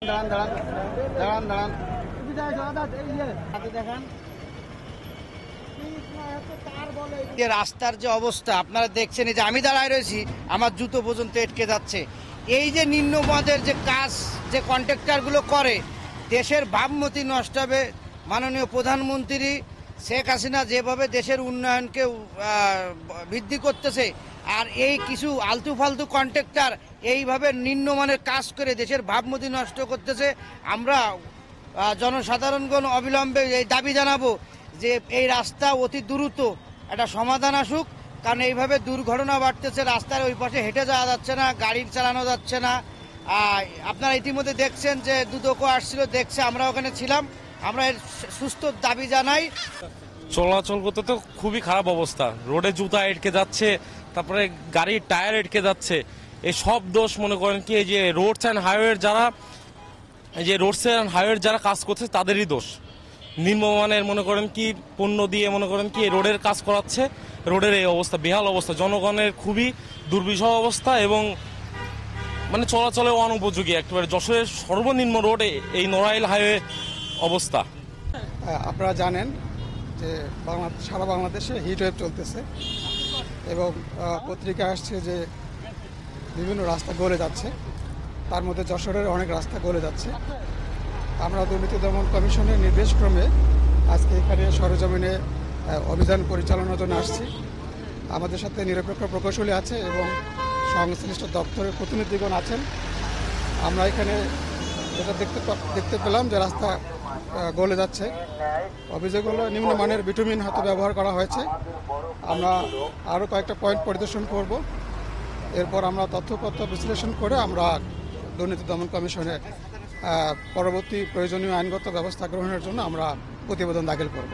দাঁড়ান দাঁড়ান দাঁড়ান দাঁড়ান দেখেন যে রাস্তার যে অবস্থা আপনারা দেখছেন, এই যে আমি দাঁড়ায় রয়েছি আমার জুতো পর্যন্ত আটকে যাচ্ছে। এই যে নিম্নপদের যে কাজ যে কন্ট্রাক্টরগুলো করে, দেশের ভাবমূর্তি নষ্ট হবে। মাননীয় প্রধানমন্ত্রী শেখ হাসিনা যেভাবে দেশের উন্নয়নকে বৃদ্ধি করতেছে, আর এই কিছু আলতু ফালতু কন্ট্রাক্টর এইভাবে নিম্নমানের কাজ করে দেশের ভাবমূর্তি নষ্ট করতেছে। আমরা জনসাধারণগণ অবিলম্বে এই দাবি জানাবো যে এই রাস্তা অতি দ্রুত একটা সমাধান আসুক, কারণ এইভাবে দুর্ঘটনা বাড়তেছে। রাস্তার ওই পাশে হেঁটে যাওয়া যাচ্ছে না, গাড়ি চালানো যাচ্ছে না। আপনারা ইতিমধ্যে দেখছেন যে দুদকও আসছিল, দেখছে, আমরা ওখানে ছিলাম। আমরা এর সুস্থ দাবি জানাই। চলাচল করতে তো খুবই খারাপ অবস্থা, রোডে জুতা আটকে যাচ্ছে, তারপরে গাড়ির টায়ার আটকে যাচ্ছে। এই সব দোষ মনে করেন কি এই যে রোডস অ্যান্ড হাইওয়ের যারা কাজ করছে তাদেরই দোষ। নিম্নমানের মনে করেন কি পণ্য দিয়ে মনে করেন কি রোডের কাজ করাচ্ছে, রোডের এই অবস্থা, বেহাল অবস্থা, জনগণের খুবই দুর্বিষহ অবস্থা এবং মানে চলাচলে অনুপযোগী একেবারে। যশোরের সর্বনিম্ন রোড এই নড়াইল হাইওয়ে অবস্থা। আপনারা জানেন যে সারা বাংলাদেশে হিটওয়েভ চলতেছে এবং পত্রিকা আসছে যে বিভিন্ন রাস্তা গলে যাচ্ছে, তার মধ্যে যশোরের অনেক রাস্তা গলে যাচ্ছে। আমরা দুর্নীতি দমন কমিশনের নির্দেশক্রমে আজকে এখানে সরেজমিনে অভিযান পরিচালনার জন্য আসছি। আমাদের সাথে নিরপেক্ষ প্রকৌশলী আছে এবং সংশ্লিষ্ট দপ্তরের প্রতিনিধিগণ আছেন। আমরা এখানে যেটা দেখতে পেলাম যে রাস্তা গলে যাচ্ছে, অভিযোগ হলো নিম্নমানের বিটুমিন হয়তো ব্যবহার করা হয়েছে। আমরা আরও কয়েকটা পয়েন্ট পরিদর্শন করব, এরপর আমরা তথ্যপত্র বিশ্লেষণ করে আমরা দুর্নীতি দমন কমিশনে পরবর্তী প্রয়োজনীয় আইনগত ব্যবস্থা গ্রহণের জন্য আমরা প্রতিবেদন দাখিল করব।